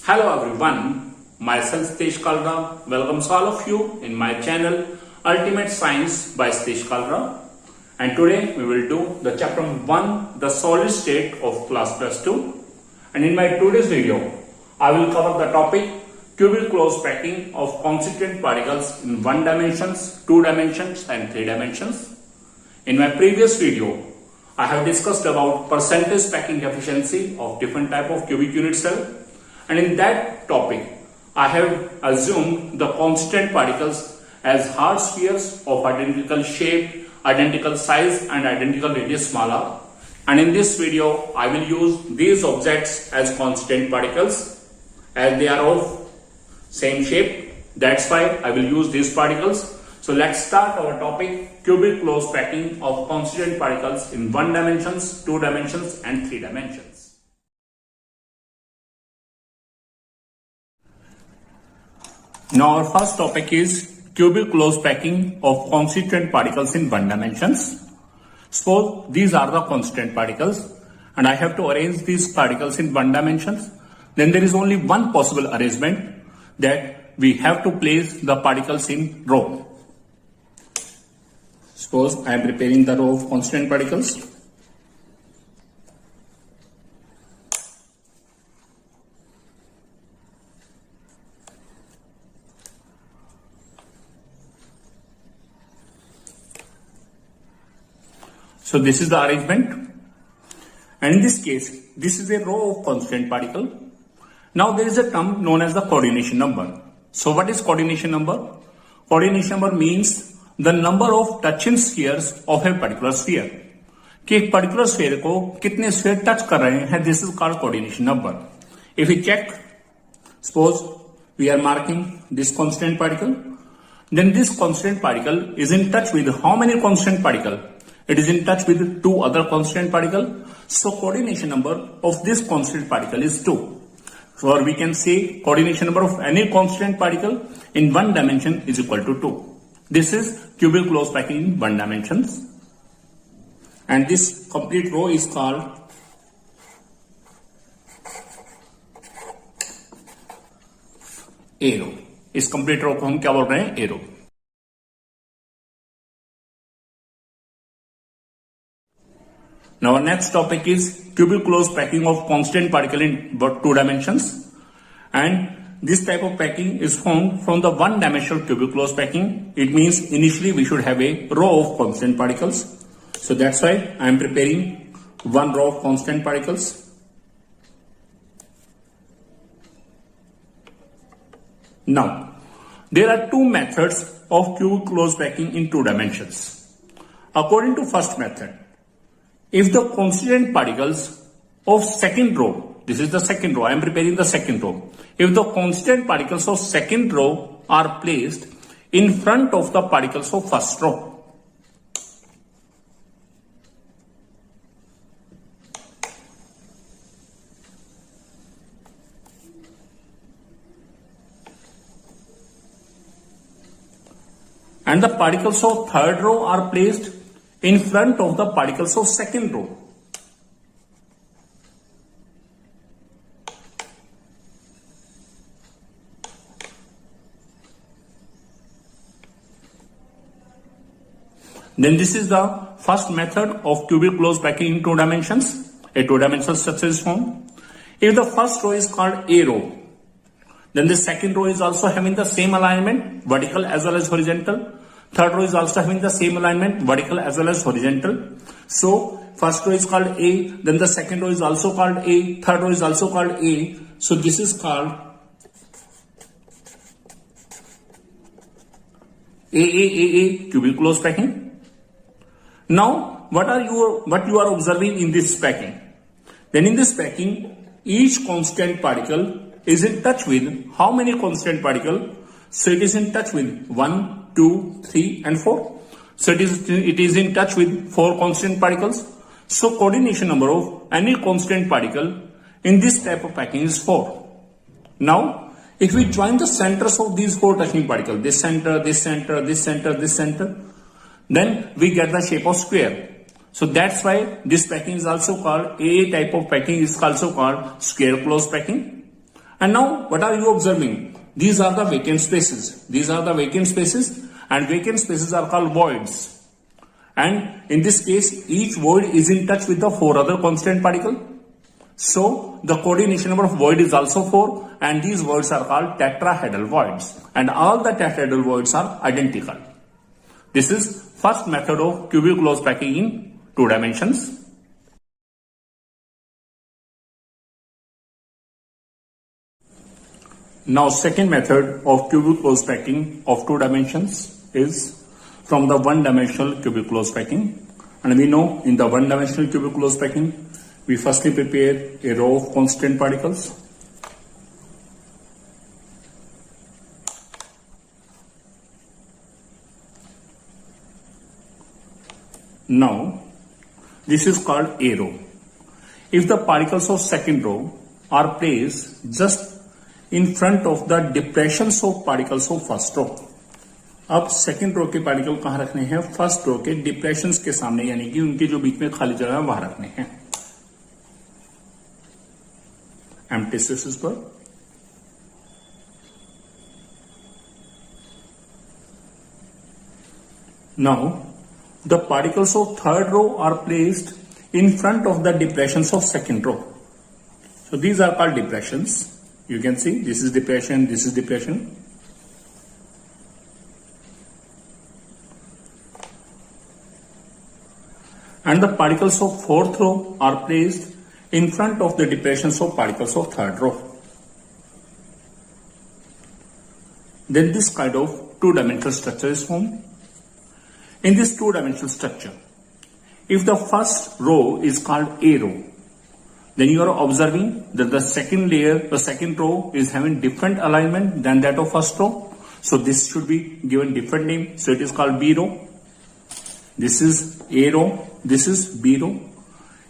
Hello everyone, myself Sitesh Kalra welcomes all of you in my channel Ultimate Science by Sitesh Kalra, and today we will do the chapter 1, the solid state of class plus 2, and in my today's video I will cover the topic cubic close packing of constituent particles in 1 dimensions, 2 dimensions and 3 dimensions. In my previous video I have discussed about percentage packing efficiency of different type of cubic unit cell. And in that topic, I have assumed the constant particles as hard spheres of identical shape, identical size and identical radius smaller. And in this video, I will use these objects as constant particles as they are of same shape. That's why I will use these particles. So let's start our topic, cubic close packing of constituent particles in 1 dimensions, 2 dimensions and 3 dimensions. Now our first topic is cubic close packing of constituent particles in 1 dimensions. Suppose these are the constant particles and I have to arrange these particles in 1 dimensions. Then there is only one possible arrangement, that we have to place the particles in row. Suppose I am preparing the row of constant particles. So this is the arrangement, and in this case, this is a row of constant particle. Now there is a term known as the coordination number. So what is coordination number? Coordination number means the number of touching spheres of a particular sphere. कि एक particular sphere को कितने sphere touch कर रहे हैं, this is called coordination number. If we check, suppose we are marking this constant particle, then this constant particle is in touch with how many constant particle? It is in touch with 2 other constant particle. So coordination number of this constant particle is 2. So we can say coordination number of any constant particle in 1 dimension is equal to 2. This is cubic close packing in 1 dimensions. And this complete row is called A row. इस complete row को हम क्या बोल रहे हैं? A row. Now our next topic is cubic close packing of constant particle in 2 dimensions, and this type of packing is found from the 1 dimensional cubic close packing. It means initially we should have a row of constant particles. So that's why I am preparing 1 row of constant particles. Now there are 2 methods of cubic close packing in 2 dimensions. According to first method, if the constituent particles of second row, this is the second row, I am preparing the second row. If the constituent particles of second row are placed in front of the particles of first row, and the particles of third row are placed in front of the particles of second row, then this is the first method of cubic close packing in 2 dimensions. A 2-dimensional structure is formed. If the first row is called A row, then the second row is also having the same alignment, vertical as well as horizontal. Third row is also having the same alignment, vertical as well as horizontal. So first row is called A, then the second row is also called A, third row is also called A. So this is called AAAA cubic close packing. Now what you are observing in this packing? Then in this packing, each constant particle is in touch with how many constant particle? So it is in touch with 1, 2, 3 and 4. So it is in touch with 4 constant particles. So coordination number of any constant particle in this type of packing is 4. Now if we join the centers of these 4 touching particles, this center, this center, this center, this center, then we get the shape of square. So that's why this packing is also called, AA type of packing is also called square close packing. And now what are you observing? These are the vacant spaces. These are the vacant spaces, and vacant spaces are called voids. And in this case, each void is in touch with the 4 other constant particles. So the coordination number of void is also 4, and these voids are called tetrahedral voids, and all the tetrahedral voids are identical. This is first method of cubic closed packing in 2 dimensions. Now second method of cubic closed packing of 2 dimensions is from the 1-dimensional cubic closed packing. And we know in the 1-dimensional cubic closed packing, we firstly prepare a row of constant particles. Now, this is called A row. If the particles of second row are placed just in front of the depressions of particles of first row, अब second row के particle कहां रखने हैं? First row के depressions के सामने, यानी कि उनके जो बीच में खाली जगह है वहां रखने हैं, एम्प्टी स्पेसेस पर. Now the particles of third row are placed in front of the depressions of second row. So these are called depressions. You can see this is depression, this is depression. And the particles of fourth row are placed in front of the depressions of particles of third row. Then this kind of 2-dimensional structure is formed. In this 2-dimensional structure, if the first row is called A row, then you are observing that the second layer, the second row is having different alignment than that of first row. So this should be given different name. So it is called B row. This is A row. This is B row.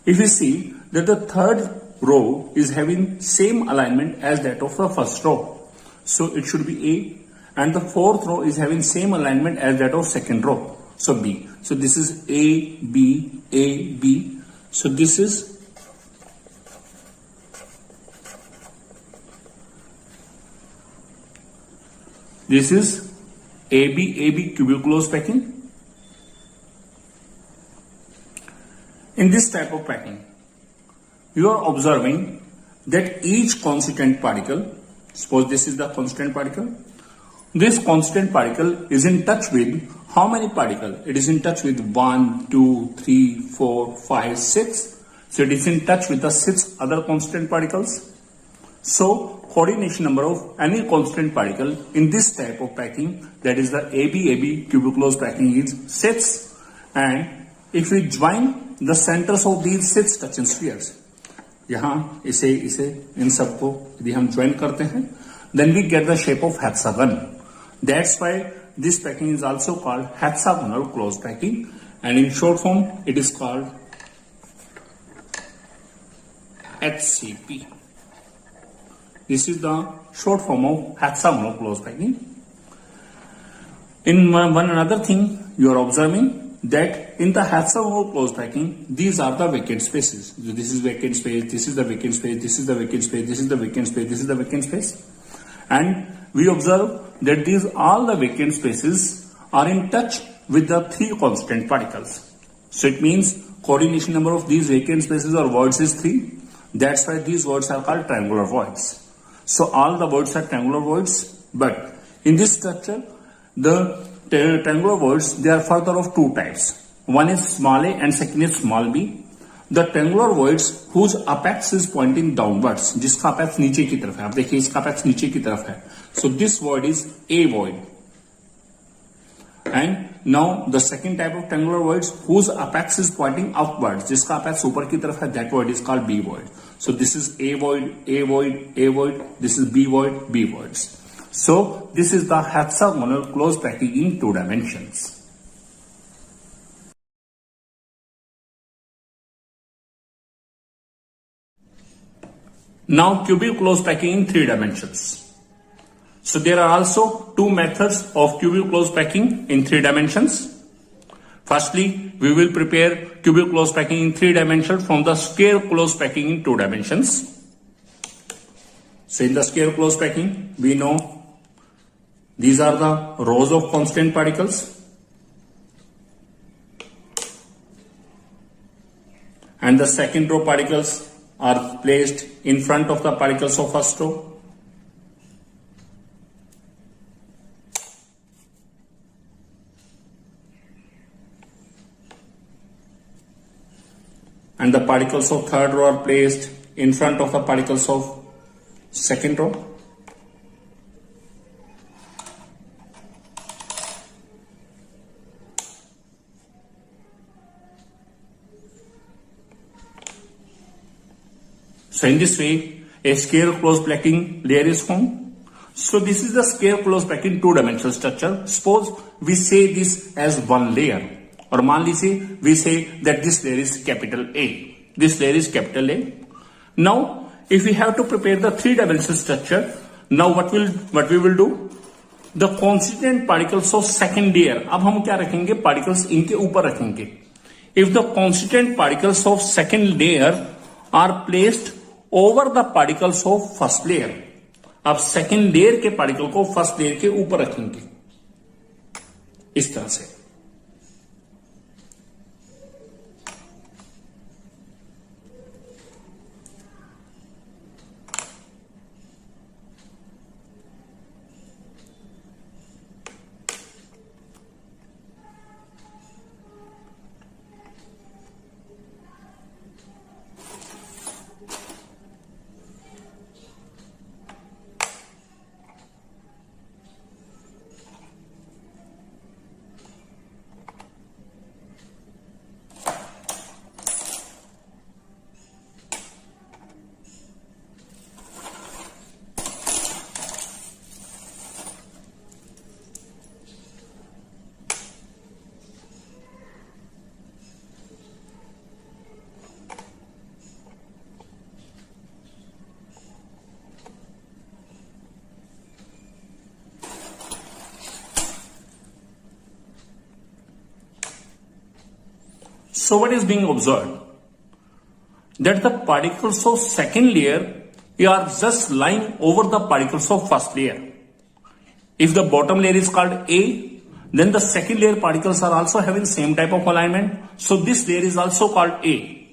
If you see that the third row is having same alignment as that of the first row, so it should be A, and the fourth row is having same alignment as that of second row, so B. So this is A, B, A, B. So this is AB cubic closed packing. In this type of packing, you are observing that each constant particle, suppose this is the constant particle, this constant particle is in touch with how many particles? It is in touch with 1, 2, 3, 4, 5, 6. So it is in touch with the 6 other constant particles. So coordination number of any constant particle in this type of packing, that is the AB cubic closed packing, is 6. And if we join the centers of these 6 touching spheres, यहाँ इसे इन सबको यदि हम join करते हैं, then we get the shape of hexagon. That's why this packing is also called hexagonal closed packing, and in short form it is called HCP. This is the short form of hexagonal closed packing. In one another thing, you are observing that in the hexagonal closed packing, these are the vacant spaces. So this is vacant space, this is the vacant space, this is the vacant space, this is the vacant space, this is the vacant space. And we observe that these all the vacant spaces are in touch with the 3 constant particles. So it means coordination number of these vacant spaces or voids is 3. That's why these voids are called triangular voids. So all the voids are triangular voids, but in this structure, the triangular voids, they are further of 2 types. One is small a and second is small b. The triangular voids whose apex is pointing downwards, जिसका apex नीचे की तरफ है, आप देखिए इसका apex नीचे की तरफ है. So this void is A void. And now the second type of triangular voids whose apex is pointing upwards, जिसका apex ऊपर की तरफ है, that void is called B void. So this is A void, A void, A void. This is B void, B voids. So this is the hexagonal closed packing in 2 dimensions. Now cubic closed packing in 3 dimensions. So there are also 2 methods of cubic closed packing in 3 dimensions. Firstly, we will prepare cubic closed packing in 3 dimensions from the square closed packing in 2 dimensions. So in the square close packing, we know these are the rows of constant particles and the second row particles are placed in front of the particles of first row. And the particles of third row are placed in front of the particles of second row. So in this way, a square close packing layer is formed. So this is the square close packing two-dimensional structure. Suppose we say this as one layer. और मान लीजिए we say that this layer is capital A. This layer is capital A. Now, if we have to prepare the three-dimensional structure, now what we will do? The constituent particles of second layer. अब हम क्या रखेंगे? Particles इनके ऊपर रखेंगे. If the constituent particles of second layer are placed over the particles of first layer. अब second layer के particle को first layer के ऊपर रखेंगे. इस तरह से. So what is being observed? That the particles of second layer are just lying over the particles of first layer. If the bottom layer is called A, then the second layer particles are also having same type of alignment. So this layer is also called A.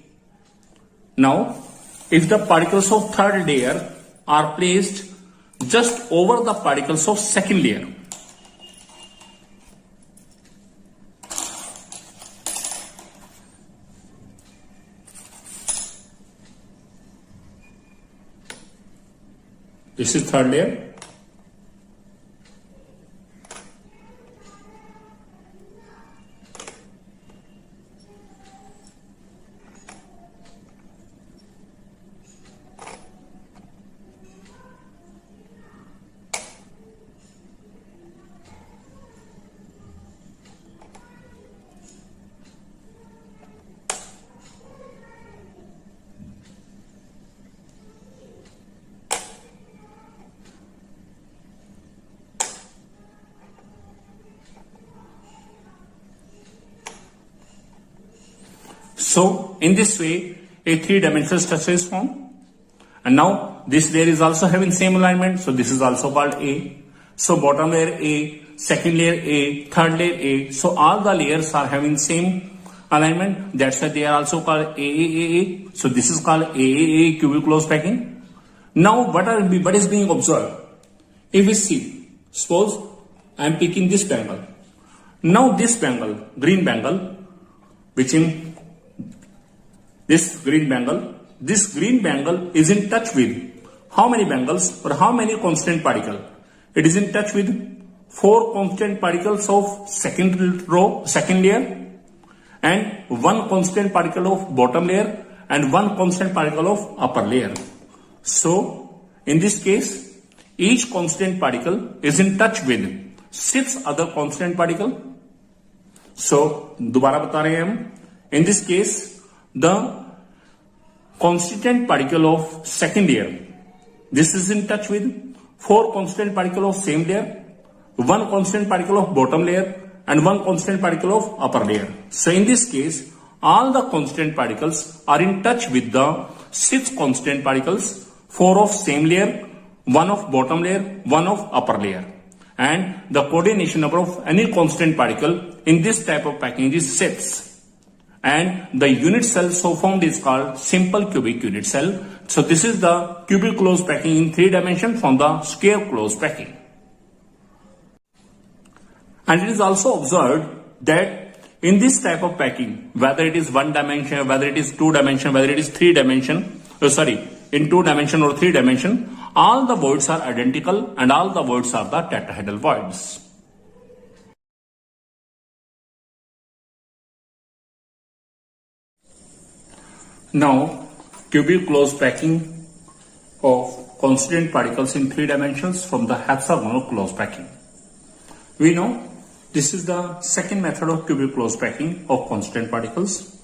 Now, if the particles of third layer are placed just over the particles of second layer, this is third layer. So in this way, a three-dimensional structure is formed. And now this layer is also having same alignment. So this is also called A. So bottom layer A, second layer A, third layer A. So all the layers are having same alignment. That's why they are also called AAAA. So this is called AAA cubic close packing. Now what is being observed? If we see, suppose I am picking this bangle. Now this bangle, green bangle, which in this green bangle is in touch with how many bangles or how many constant particle? It is in touch with 4 constant particles of second layer and 1 constant particle of bottom layer and 1 constant particle of upper layer. So in this case, each constant particle is in touch with 6 other constant particle. So दोबारा बता रहे हैं हम. In this case, the constituent particle of second layer, this is in touch with 4 constant particle of same layer, 1 constant particle of bottom layer and 1 constant particle of upper layer. So in this case, all the constant particles are in touch with the 6 constant particles, 4 of same layer, one of bottom layer, one of upper layer, and the coordination number of any constant particle in this type of packing is sets. And the unit cell so formed is called simple cubic unit cell. So this is the cubic closed packing in 3 dimensions from the square closed packing. And it is also observed that in this type of packing, whether it is 1 dimension, whether it is 2 dimension, whether it is 3 dimension, in 2 dimension or 3 dimension, all the voids are identical and all the voids are the tetrahedral voids. Now, cubic closed packing of constituent particles in 3 dimensions from the hexagonal closed packing. We know this is the second method of cubic closed packing of constituent particles,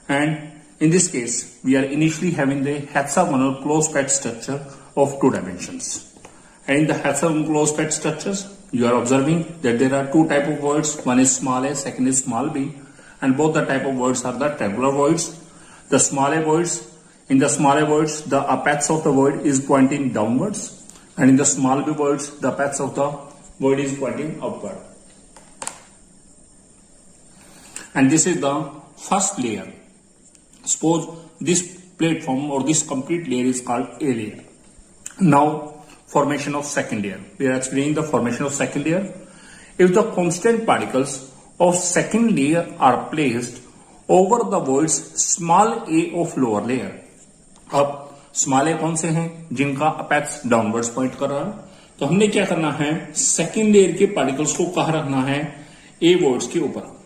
and in this case we are initially having the hexagonal closed packed structure of 2 dimensions. And in the hexagonal closed packed structures, you are observing that there are 2 type of voids. One is small a, second is small b, and both the type of voids are the tabular voids. The small a voids, in the small a voids, the apex of the void is pointing downwards, and in the small b voids, the apex of the void is pointing upward. And this is the first layer. Suppose this platform or this complete layer is called A layer. Now, formation of second layer. We are explaining the formation of second layer. If the constant particles of second layer are placed over the voids small a of lower layer. अब small ए कौन से हैं जिनका apex downwards point कर रहा है, तो हमने क्या करना है, सेकेंड लेयर के पार्टिकल्स को कहां रखना है, ए वोइड्स के ऊपर.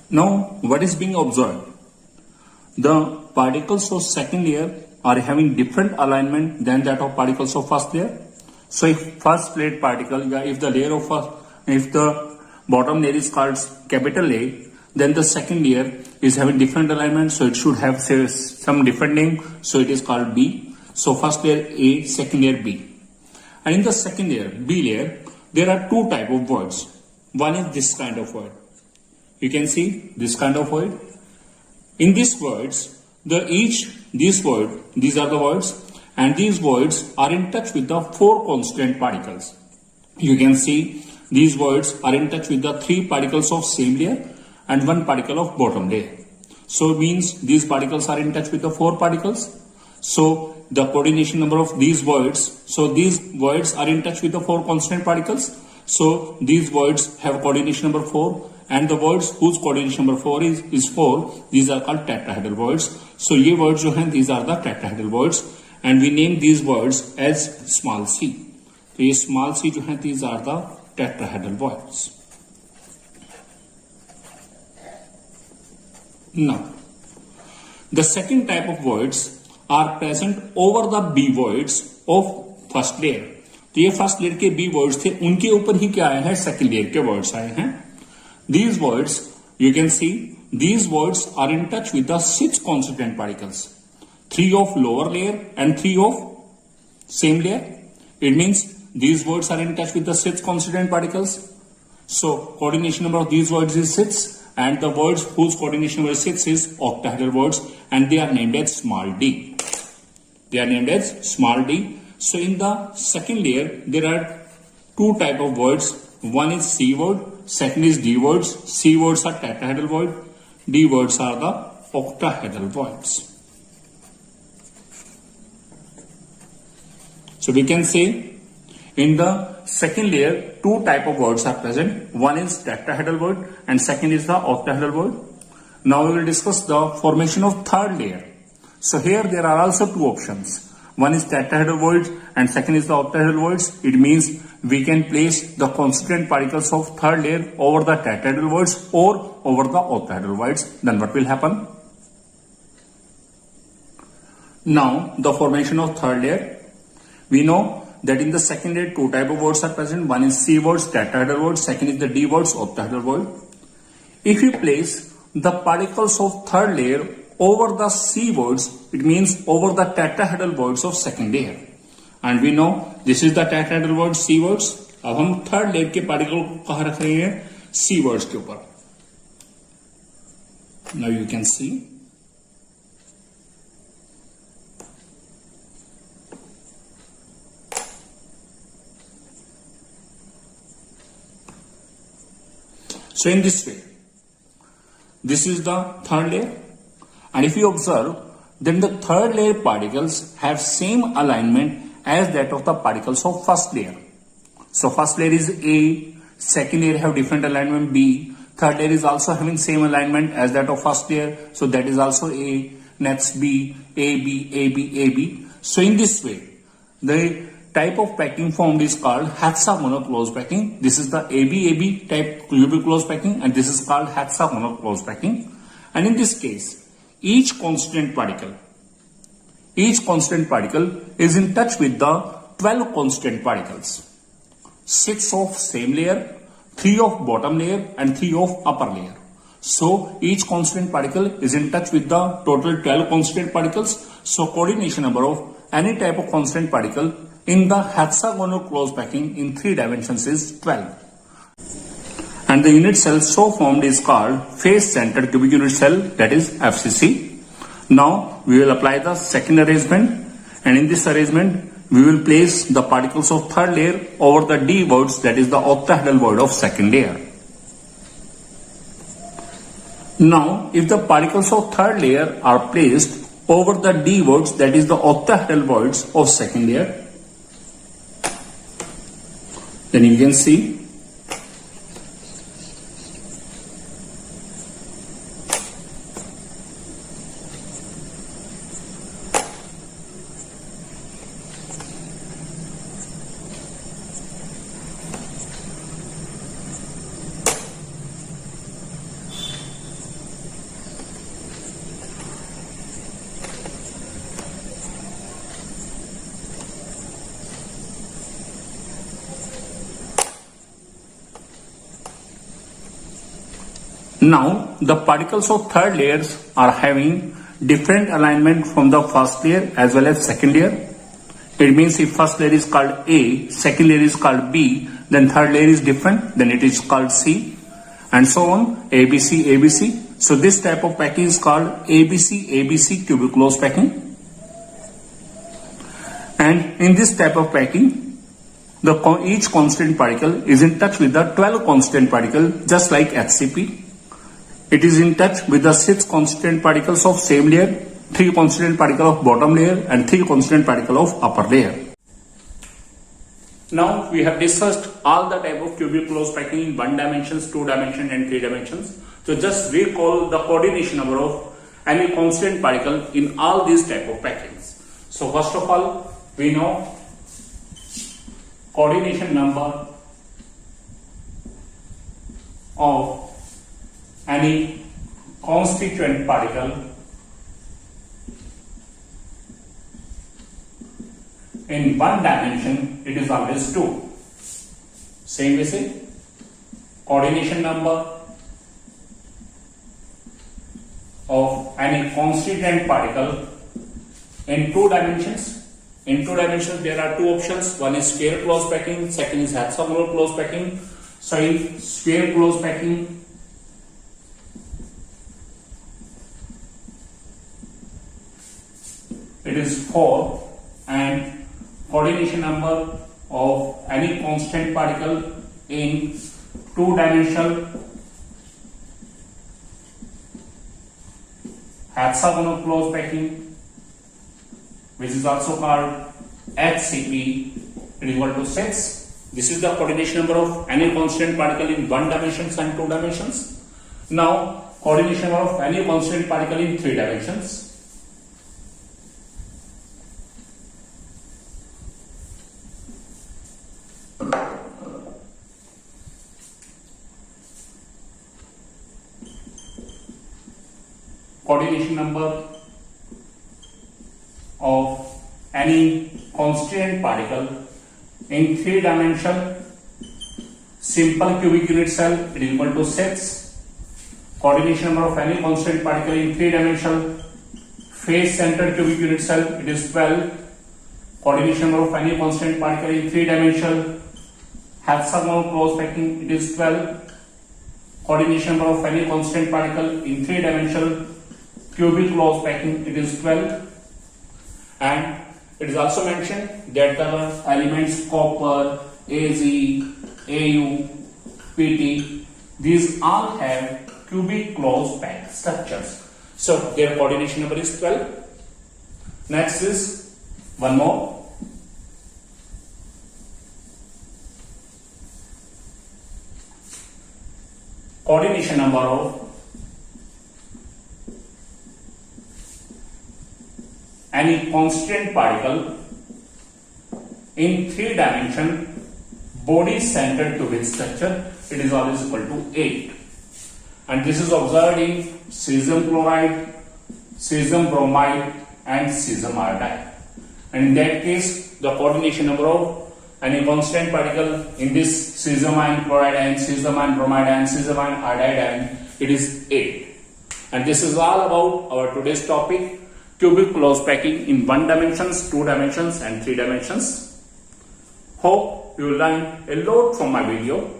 Now, what is being observed? The particles of second layer are having different alignment than that of particles of first layer. So, if first plate particle, if the layer of first, if the bottom layer is called capital A, then the second layer is having different alignment. So, it should have some different name. So, it is called B. So, first layer A, second layer B. And in the second layer, B layer, there are 2 type of voids. One is this kind of void. You can see this kind of void. In these voids, these are the voids, and these voids are in touch with the 4 constant particles. You can see these voids are in touch with the 3 particles of same layer and 1 particle of bottom layer. So it means these particles are in touch with the 4 particles. So the coordination number of these voids, so these voids are in touch with the 4 constant particles. So these voids have coordination number 4. And the voids whose coordination number 4 is 4, these are called tetrahedral voids. So ये voids जो हैं, these are the tetrahedral voids, and we name these voids as small c. तो ये small c जो हैं, these are the tetrahedral voids. Now, the second type of voids are present over the B voids of first layer. तो ये first layer के B voids थे, उनके ऊपर ही क्या आए हैं, सेकेंड लेयर के voids आए हैं. These voids, you can see, these voids are in touch with the 6 constituent particles. 3 of lower layer and 3 of same layer. It means these voids are in touch with the 6 constituent particles. So, coordination number of these voids is 6, and the voids whose coordination number is 6 is octahedral voids, and they are named as small d. They are named as small d. So, in the second layer, there are 2 type of voids. One is C void, second is D voids. C voids are tetrahedral void, D voids are the octahedral voids. So we can say In the second layer, two type of voids are present. One is tetrahedral void and second is the octahedral void. Now we will discuss the formation of third layer. So here there are also two options. One is tetrahedral voids and second is the octahedral voids. It means we can place the constituent particles of third layer over the tetrahedral voids or over the octahedral voids. Then what will happen? Now the formation of third layer. We know that in the second layer two type of voids are present. One is C voids, tetrahedral void. Second is the D voids, octahedral void. If you place the particles of third layer over the C voids, it means over the tetrahedral voids of second layer. And we know this is the tetrahedral void C voids. अब हम third layer के particle को कहाँ रख रहे हैं? C voids के ऊपर. Now you can see. So in this way, this is the third layer, and if you observe, then the third layer particles have same alignment as that of the particles of first layer. So first layer is A, second layer have different alignment B, third layer is also having same alignment as that of first layer, so that is also A, next B, AB, AB, AB. So in this way, the type of packing formed is called hexagonal close packing. This is the AB-AB type cubic close packing and this is called hexagonal close packing. And in this case, each constant particle is in touch with the 12 constant particles. 6 of same layer, 3 of bottom layer and 3 of upper layer. So each constant particle is in touch with the total 12 constant particles. So coordination number of any type of constant particle in the hexagonal close packing in 3 dimensions is 12. And the unit cell so formed is called face centered cubic unit cell, that is FCC. Now we will apply the second arrangement, and in this arrangement we will place the particles of third layer over the D voids, that is the octahedral void of second layer. Now if the particles of third layer are placed over the D voids, that is the octahedral voids of second layer, then you can see now the particles of third layers are having different alignment from the first layer as well as second layer. It means if first layer is called A, second layer is called B, then third layer is different, then it is called C, and so on, ABC, ABC. So this type of packing is called ABC, ABC cubic close packing. And in this type of packing, each constant particle is in touch with the 12 constant particle, just like HCP. It is in touch with the 6 constant particles of same layer, 3 constant particles of bottom layer and 3 constant particles of upper layer. Now we have discussed all the type of cubic close packing in 1 dimensions, 2 dimensions and 3 dimensions. So just recall the coordination number of any constant particle in all these type of packings. So first of all, we know coordination number of any constituent particle in 1 dimension, it is always 2. Same way say coordination number of any constituent particle in 2 dimensions. In 2 dimensions there are 2 options. One is sphere close packing, second is hexagonal close packing. So in sphere close packing, it is 4, and coordination number of any constant particle in 2-dimensional hexagonal close packing, which is also called HCP, it is equal to 6. This is the coordination number of any constant particle in 1 dimensions and 2 dimensions. Now, coordination number of any constant particle in 3 dimensions. Coordination number of any constant particle in 3 dimension, simple cubic unit cell, it is equal to 6. Coordination number of any constant particle in 3 dimension, face centered cubic unit cell, it is 12. Coordination number of any constant particle in 3 dimension, hexagonal close packing, it is 12. Coordination number of any constant particle in 3 dimension, cubic close packing, it is 12. And it is also mentioned that the elements copper, Az, Au, Pt, these all have cubic close packed structures. So their coordination number is 12. Next is one more. Coordination number of any constant particle in 3 dimension body centered cubic structure, it is always equal to 8. And this is observed in cesium chloride, cesium bromide and cesium iodide. And in that case, the coordination number of any constant particle in this cesium ion chloride ion, cesium ion bromide ion, cesium ion iodide ion, it is 8. And this is all about our today's topic, cubic close packing in 1 dimensions, 2 dimensions and 3 dimensions. Hope you learned a lot from my video.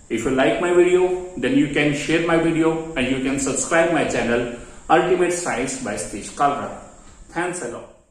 If you like my video, then you can share my video and you can subscribe my channel Ultimate Science by Satish Kalra. Thanks a lot.